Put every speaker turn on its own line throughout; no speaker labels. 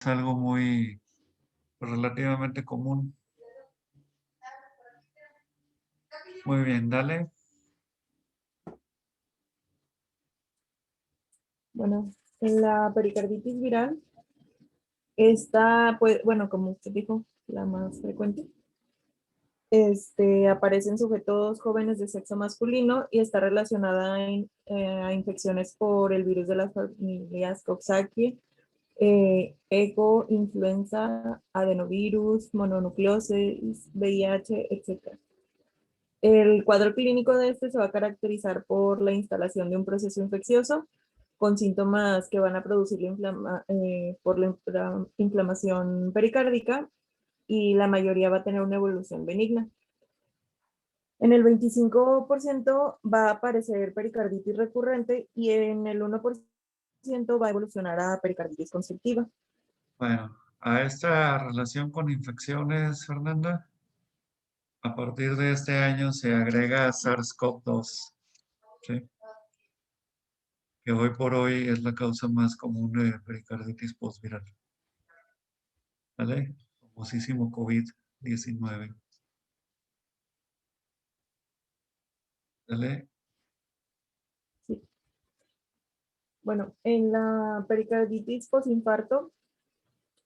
es algo muy pues, relativamente común. Muy bien, dale.
Bueno, en la pericarditis viral, esta, pues, bueno, como usted dijo, la más frecuente, aparece en sujetos jóvenes de sexo masculino y está relacionada a infecciones por el virus de las familias Coxsackie, eco, influenza, adenovirus, mononucleosis, VIH, etc. El cuadro clínico de este se va a caracterizar por la instalación de un proceso infeccioso con síntomas que van a producir por la inflamación pericárdica y la mayoría va a tener una evolución benigna. En el 25% va a aparecer pericarditis recurrente y en el 1% va a evolucionar a pericarditis constrictiva.
Bueno, a esta relación con infecciones, Fernanda, a partir de este año se agrega SARS-CoV-2, ¿sí? Que hoy por hoy es la causa más común de pericarditis postviral. ¿Vale? Famosísimo COVID-19. ¿Vale?
Sí. Bueno, en la pericarditis postinfarto,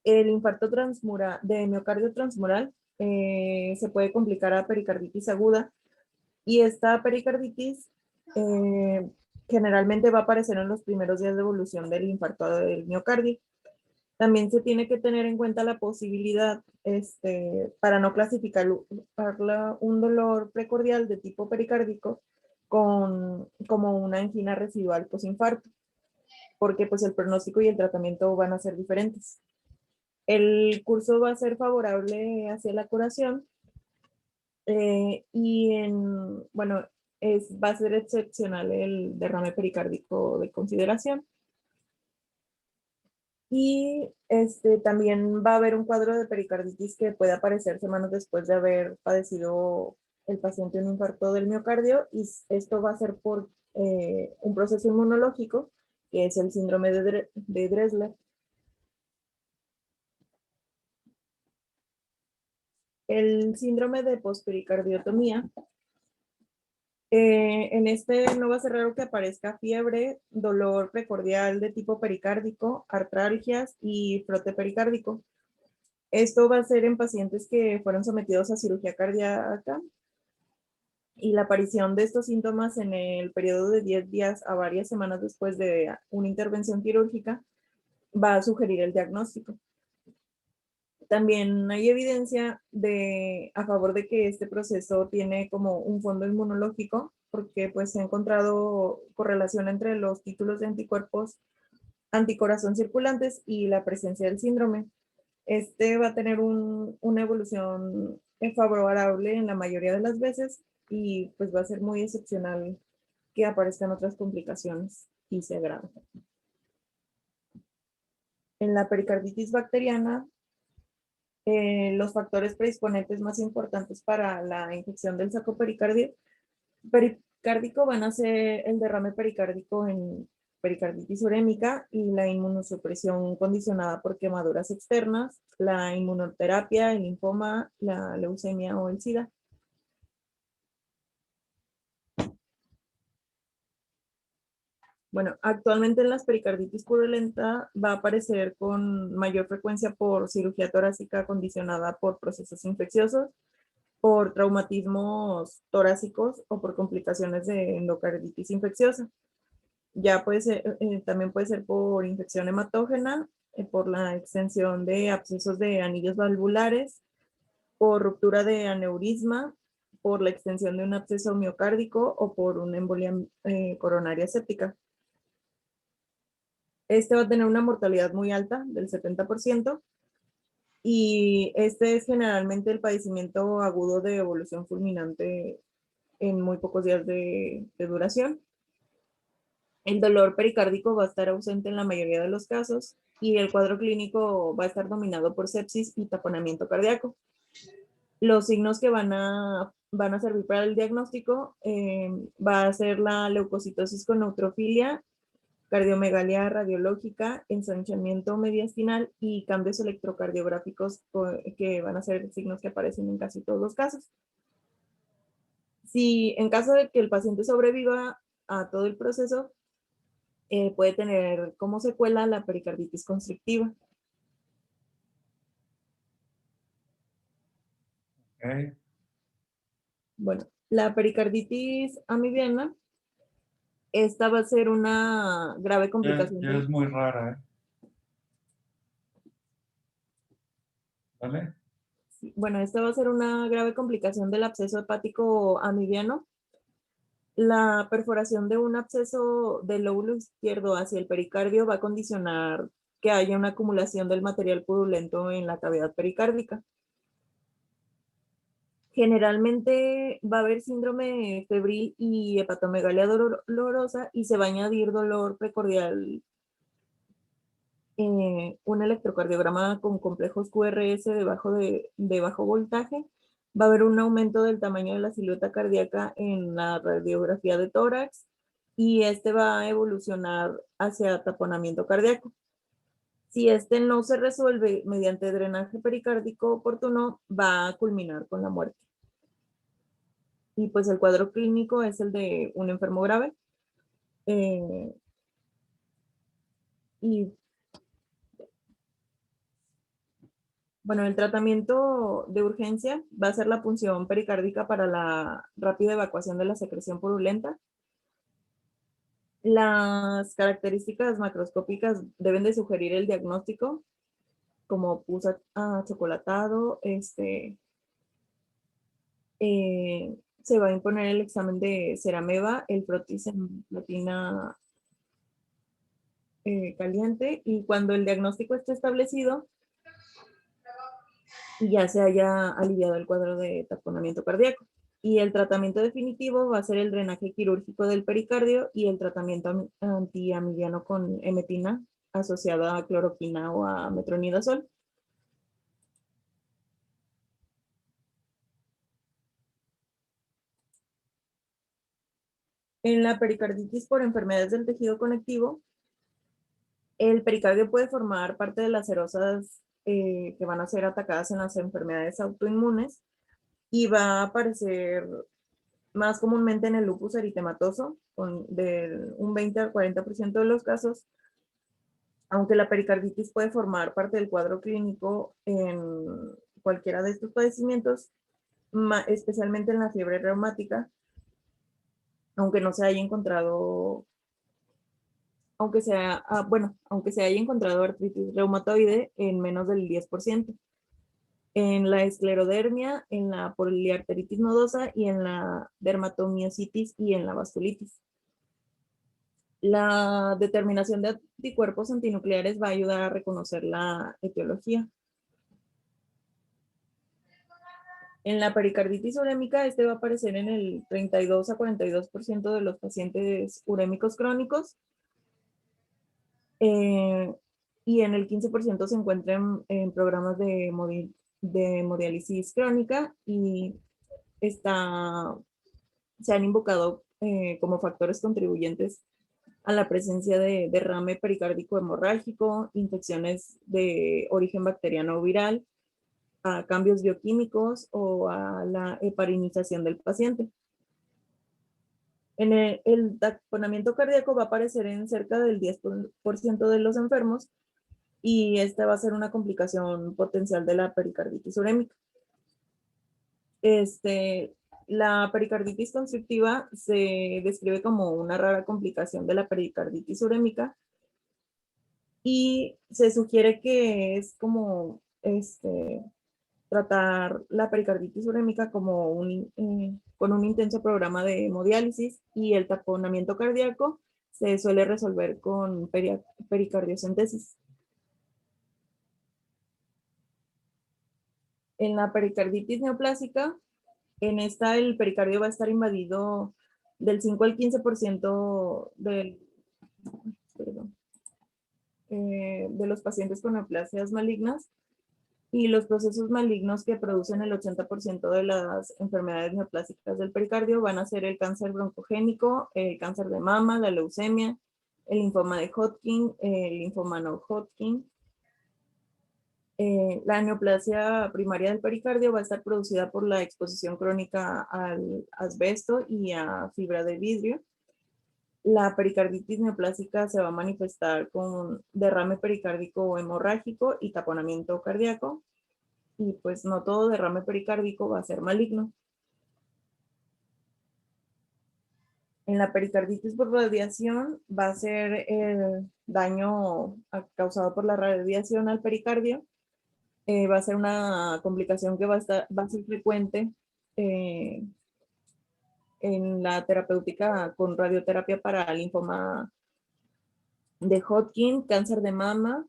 el infarto transmural, de miocardio transmural se puede complicar a pericarditis aguda y esta pericarditis eh, generalmente va a aparecer en los primeros días de evolución del infarto del miocardio. También se tiene que tener en cuenta la posibilidad, para no clasificar un dolor precordial de tipo pericárdico como una angina residual posinfarto, porque pues el pronóstico y el tratamiento van a ser diferentes. El curso va a ser favorable hacia la curación bueno, va a ser excepcional el derrame pericárdico de consideración. Y también va a haber un cuadro de pericarditis que puede aparecer semanas después de haber padecido el paciente un infarto del miocardio y esto va a ser por un proceso inmunológico que es el síndrome de Dressler. El síndrome de pospericardiotomía, en este no va a ser raro que aparezca fiebre, dolor precordial de tipo pericárdico, artralgias y frote pericárdico. Esto va a ser en pacientes que fueron sometidos a cirugía cardíaca y la aparición de estos síntomas en el periodo de 10 días a varias semanas después de una intervención quirúrgica va a sugerir el diagnóstico. También hay evidencia a favor de que este proceso tiene como un fondo inmunológico, porque pues se ha encontrado correlación entre los títulos de anticuerpos anticorazón circulantes y la presencia del síndrome. Este va a tener una evolución favorable en la mayoría de las veces y pues va a ser muy excepcional que aparezcan otras complicaciones y se agraven. En la pericarditis bacteriana, los factores predisponentes más importantes para la infección del saco pericárdico van a ser el derrame pericárdico en pericarditis urémica y la inmunosupresión condicionada por quemaduras externas, la inmunoterapia, el linfoma, la leucemia o el SIDA. Bueno, actualmente en las pericarditis purulenta va a aparecer con mayor frecuencia por cirugía torácica condicionada por procesos infecciosos, por traumatismos torácicos o por complicaciones de endocarditis infecciosa. Ya puede ser, también puede ser por infección hematógena, por la extensión de abscesos de anillos valvulares, por ruptura de aneurisma, por la extensión de un absceso miocárdico o por una embolia coronaria séptica. Este va a tener una mortalidad muy alta, del 70%, y este es generalmente el padecimiento agudo de evolución fulminante en muy pocos días de duración. El dolor pericárdico va a estar ausente en la mayoría de los casos y el cuadro clínico va a estar dominado por sepsis y taponamiento cardíaco. Los signos que van a servir para el diagnóstico va a ser la leucocitosis con neutrofilia cardiomegalia radiológica, ensanchamiento mediastinal y cambios electrocardiográficos que van a ser signos que aparecen en casi todos los casos. Si en caso de que el paciente sobreviva a todo el proceso, puede tener como secuela la pericarditis constrictiva.
Ok.
Bueno, la pericarditis amibiana, esta va a ser una grave complicación
Ya es muy rara, ¿eh? ¿Vale?
Bueno, esta va a ser una grave complicación del absceso hepático amibiano. La perforación de un absceso del lóbulo izquierdo hacia el pericardio va a condicionar que haya una acumulación del material purulento en la cavidad pericárdica. Generalmente va a haber síndrome febril y hepatomegalia dolorosa y se va a añadir dolor precordial, un electrocardiograma con complejos QRS de bajo voltaje. Va a haber un aumento del tamaño de la silueta cardíaca en la radiografía de tórax y este va a evolucionar hacia taponamiento cardíaco. Si este no se resuelve mediante drenaje pericárdico oportuno, va a culminar con la muerte. Y pues el cuadro clínico es el de un enfermo grave. Y bueno, el tratamiento de urgencia va a ser la punción pericárdica para la rápida evacuación de la secreción purulenta. Las características macroscópicas deben de sugerir el diagnóstico, como pus achocolatado. Se va a imponer el examen de cerameva, el frotis en platina caliente, y cuando el diagnóstico esté establecido y ya se haya aliviado el cuadro de taponamiento cardíaco. Y el tratamiento definitivo va a ser el drenaje quirúrgico del pericardio y el tratamiento antiamibiano con emetina asociada a cloroquina o a metronidazol. En la pericarditis por enfermedades del tejido conectivo, el pericardio puede formar parte de las serosas que van a ser atacadas en las enfermedades autoinmunes y va a aparecer más comúnmente en el lupus eritematoso, de un 20 al 40% de los casos, aunque la pericarditis puede formar parte del cuadro clínico en cualquiera de estos padecimientos, especialmente en la fiebre reumática, aunque no se haya encontrado, aunque se haya encontrado artritis reumatoide en menos del 10%. En la esclerodermia, en la poliarteritis nodosa y en la dermatomiositis y en la vasculitis. La determinación de anticuerpos antinucleares va a ayudar a reconocer la etiología. En la pericarditis urémica, este va a aparecer en el 32 a 42% de los pacientes urémicos crónicos, y en el 15% se encuentran en programas de hemodiálisis crónica y se han invocado como factores contribuyentes a la presencia de derrame pericárdico hemorrágico, infecciones de origen bacteriano o viral, a cambios bioquímicos o a la heparinización del paciente. En el taponamiento cardíaco va a aparecer en cerca del 10% de los enfermos y esta va a ser una complicación potencial de la pericarditis urémica. La pericarditis constrictiva se describe como una rara complicación de la pericarditis urémica y se sugiere que es como tratar la pericarditis urémica como con un intenso programa de hemodiálisis, y el taponamiento cardíaco se suele resolver con pericardiocentesis. En la pericarditis neoplásica, en esta el pericardio va a estar invadido del 5 al 15% de los pacientes con neoplasias malignas, y los procesos malignos que producen el 80% de las enfermedades neoplásicas del pericardio van a ser el cáncer broncogénico, el cáncer de mama, la leucemia, el linfoma de Hodgkin, el linfoma no Hodgkin. La neoplasia primaria del pericardio va a estar producida por la exposición crónica al asbesto y a fibra de vidrio. La pericarditis neoplásica se va a manifestar con derrame pericárdico hemorrágico y taponamiento cardíaco. Y pues no todo derrame pericárdico va a ser maligno. En la pericarditis por radiación va a ser el daño causado por la radiación al pericardio. Va a ser una complicación que va a ser frecuente en la terapéutica con radioterapia para linfoma de Hodgkin, cáncer de mama,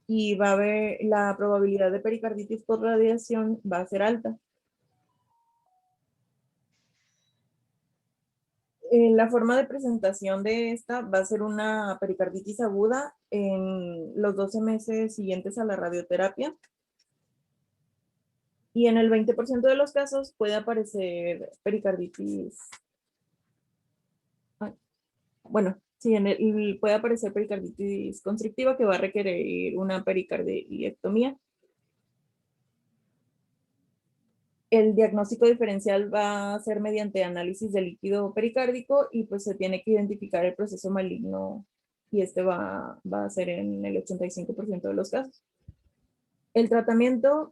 y va a haber la probabilidad de pericarditis por radiación va a ser alta. La forma de presentación de esta va a ser una pericarditis aguda en los 12 meses siguientes a la radioterapia. Y en el 20% de los casos puede aparecer pericarditis. Bueno, sí, puede aparecer pericarditis constrictiva que va a requerir una pericardiectomía. El diagnóstico diferencial va a ser mediante análisis de líquido pericárdico y pues se tiene que identificar el proceso maligno y este va a ser en el 85% de los casos. El tratamiento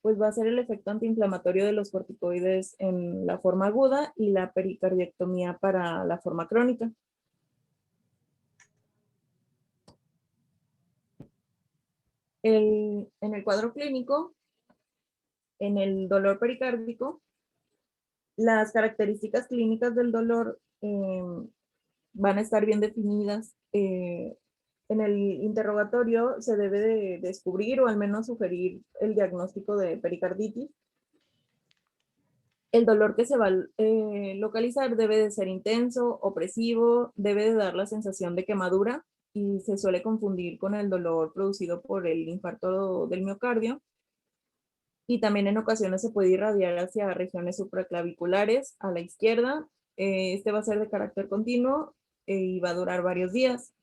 pues va a ser el efecto antiinflamatorio de los corticoides en la forma aguda y la pericardiectomía para la forma crónica. En el cuadro clínico, en el dolor pericárdico, las características clínicas del dolor van a estar bien definidas. En el interrogatorio se debe de descubrir o al menos sugerir el diagnóstico de pericarditis. El dolor que se va a localizar debe de ser intenso, opresivo, debe de dar la sensación de quemadura y se suele confundir con el dolor producido por el infarto del miocardio. Y también en ocasiones se puede irradiar hacia regiones supraclaviculares a la izquierda. Este va a ser de carácter continuo y va a durar varios días.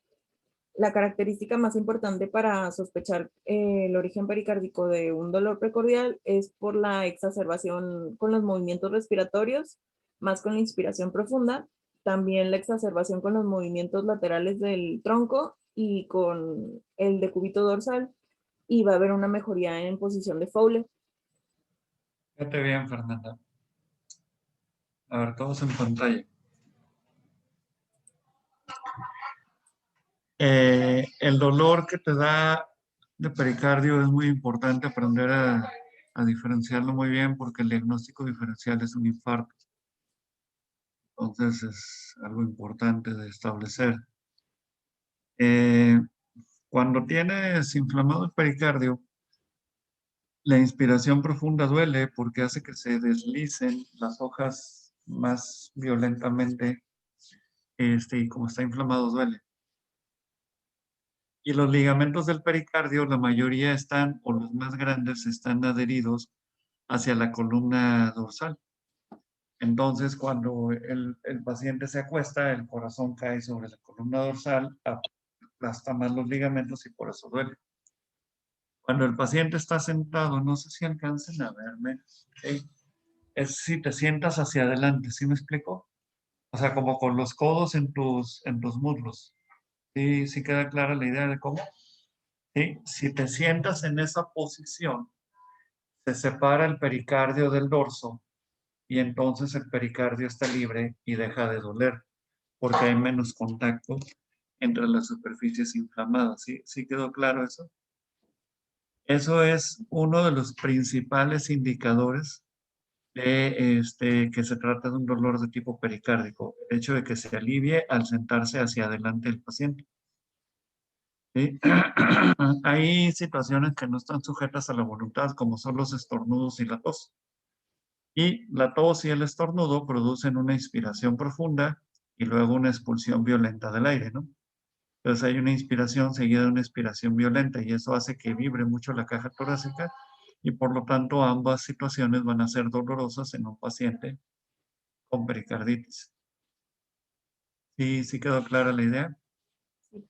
La característica más importante para sospechar el origen pericárdico de un dolor precordial es por la exacerbación con los movimientos respiratorios, más con la inspiración profunda, también la exacerbación con los movimientos laterales del tronco y con el decúbito dorsal, y va a haber una mejoría en posición de Fowler.
Fíjate bien, Fernanda. A ver, todos en pantalla. El dolor que te da de pericardio es muy importante aprender a diferenciarlo muy bien porque el diagnóstico diferencial es un infarto. Entonces es algo importante de establecer. Cuando tienes inflamado el pericardio, la inspiración profunda duele porque hace que se deslicen las hojas más violentamente y como está inflamado duele. Y los ligamentos del pericardio, la mayoría están, o los más grandes, están adheridos hacia la columna dorsal. Entonces, cuando el paciente se acuesta, el corazón cae sobre la columna dorsal, aplasta más los ligamentos y por eso duele. Cuando el paciente está sentado, no sé si alcancen a verme, ¿sí? Es si te sientas hacia adelante, ¿sí me explico? O sea, como con los codos en tus muslos. ¿Sí, sí queda clara la idea de cómo? ¿Sí? Si te sientas en esa posición, se separa el pericardio del dorso y entonces el pericardio está libre y deja de doler porque hay menos contacto entre las superficies inflamadas. ¿Sí, sí quedó claro eso? Eso es uno de los principales indicadores de que se trata de un dolor de tipo pericárdico, el hecho de que se alivie al sentarse hacia adelante el paciente. ¿Sí? Hay situaciones que no están sujetas a la voluntad, como son los estornudos y la tos. Y la tos y el estornudo producen una inspiración profunda y luego una expulsión violenta del aire, ¿no? Entonces hay una inspiración seguida de una expiración violenta y eso hace que vibre mucho la caja torácica y por lo tanto ambas situaciones van a ser dolorosas en un paciente con pericarditis. Sí, sí quedó clara la idea.
Sí.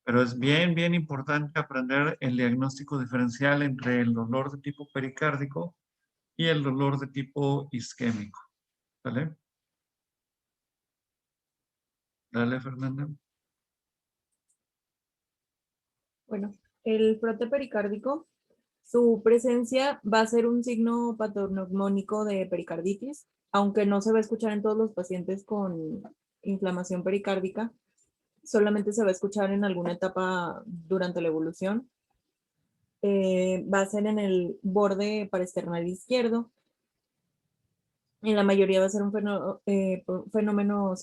Pero es bien, bien importante aprender el diagnóstico diferencial entre el dolor de tipo pericárdico y el dolor de tipo isquémico. ¿Vale? Dale, Fernanda.
Bueno, el frote pericárdico, su presencia va a ser un signo patognomónico de pericarditis, aunque no se va a escuchar en todos los pacientes con inflamación pericárdica, solamente se va a escuchar en alguna etapa durante la evolución. Va a ser en el borde parasternal izquierdo. En la mayoría va a ser un fenómeno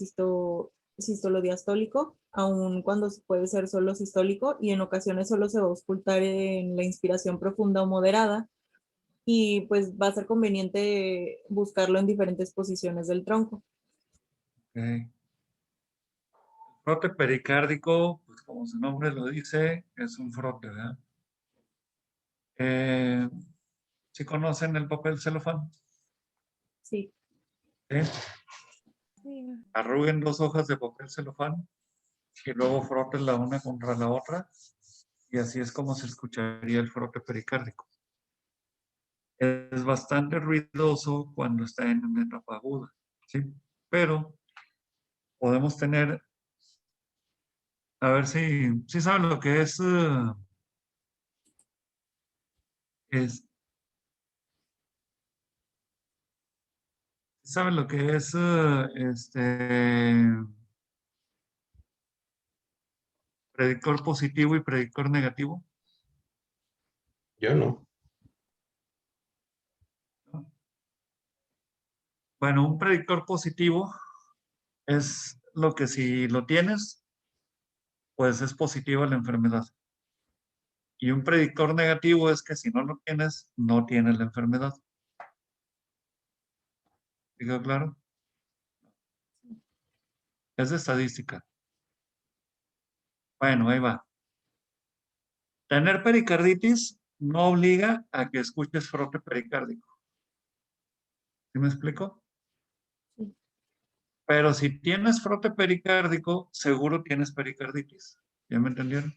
sistolodiastólico, aun cuando puede ser solo sistólico, y en ocasiones solo se va a auscultar en la inspiración profunda o moderada, y pues va a ser conveniente buscarlo en diferentes posiciones del tronco.
Ok. Frote pericárdico, pues como su nombre lo dice, es un frote, ¿verdad? ¿Sí conocen el papel celofán?
Sí.
¿Sí?
Sí.
Arruguen 2 hojas de papel celofán y luego froten la una contra la otra y así es como se escucharía el frote pericárdico. Es bastante ruidoso cuando está en una etapa aguda, ¿sí? Pero podemos tener, a ver si saben lo que es ¿saben lo que es predictor positivo y predictor negativo?
Yo no.
¿No? Bueno, un predictor positivo es lo que si lo tienes, pues es positiva la enfermedad. Y un predictor negativo es que si no lo tienes, no tienes la enfermedad. ¿Quedó claro? Es de estadística. Bueno, ahí va. Tener pericarditis no obliga a que escuches frote pericárdico. ¿Sí me explico?
Sí.
Pero si tienes frote pericárdico, seguro tienes pericarditis. ¿Ya me entendieron?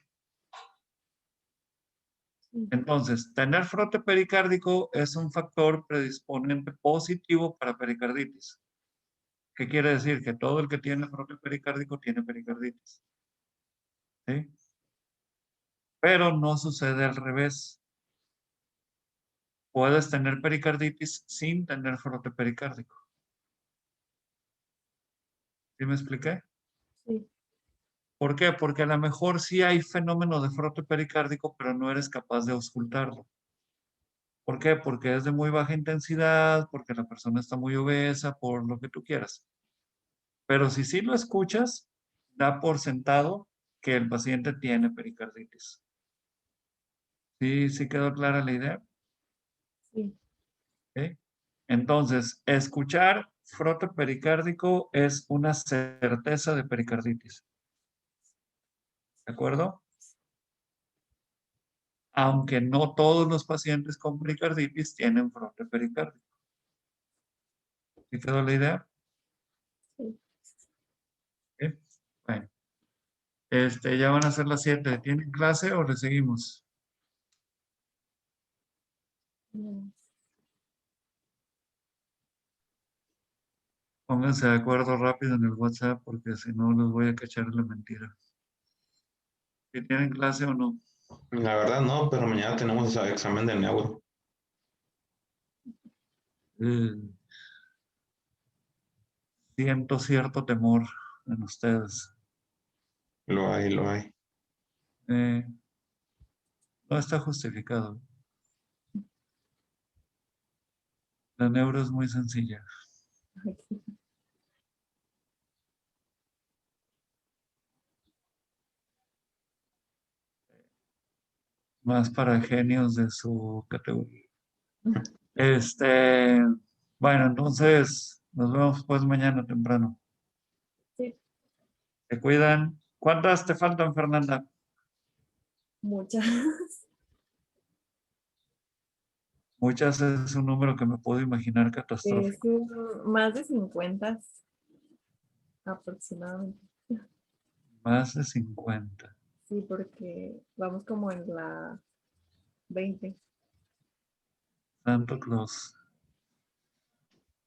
Sí.
Entonces, tener frote pericárdico es un factor predisponente positivo para pericarditis. ¿Qué quiere decir? Que todo el que tiene frote pericárdico tiene pericarditis. ¿Sí? Pero no sucede al revés. Puedes tener pericarditis sin tener frote pericárdico. ¿Sí me expliqué?
Sí.
¿Por qué? Porque a lo mejor sí hay fenómeno de frote pericárdico, pero no eres capaz de auscultarlo. ¿Por qué? Porque es de muy baja intensidad, porque la persona está muy obesa, por lo que tú quieras. Pero si sí lo escuchas, da por sentado que el paciente tiene pericarditis. ¿Sí, sí quedó clara la idea?
Sí.
¿Ok? Entonces, escuchar frote pericárdico es una certeza de pericarditis. ¿De acuerdo? Aunque no todos los pacientes con pericarditis tienen frote pericárdico. ¿Sí quedó la idea?
Sí.
¿Ok? Bueno, ya van a ser las 7. ¿Tienen clase o le seguimos?
Mm.
Pónganse de acuerdo rápido en el WhatsApp porque si no los voy a cachar en la mentira. ¿Si tienen clase o no?
La verdad no, pero mañana tenemos examen de neuro.
Eh, Siento cierto temor en ustedes.
Lo hay, lo hay.
Eh, no está justificado. La neuro es muy sencilla. Más para genios de su categoría. Este, bueno, entonces nos vemos pues mañana temprano.
Sí.
Se cuidan. ¿Cuántas te faltan, Fernanda?
Muchas.
Muchas es un número que me puedo imaginar
Es
catastrófico.
más de 50. aproximadamente.
Más de 50.
Sí, porque vamos como en la 20.
Santo Claus.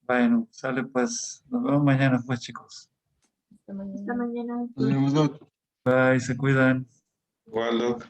Bueno, sale pues. Nos vemos mañana pues, chicos.
Esta mañana.
Esta mañana.
Nos vemos, Doc.
Bye, se cuidan.
Igual, Doc.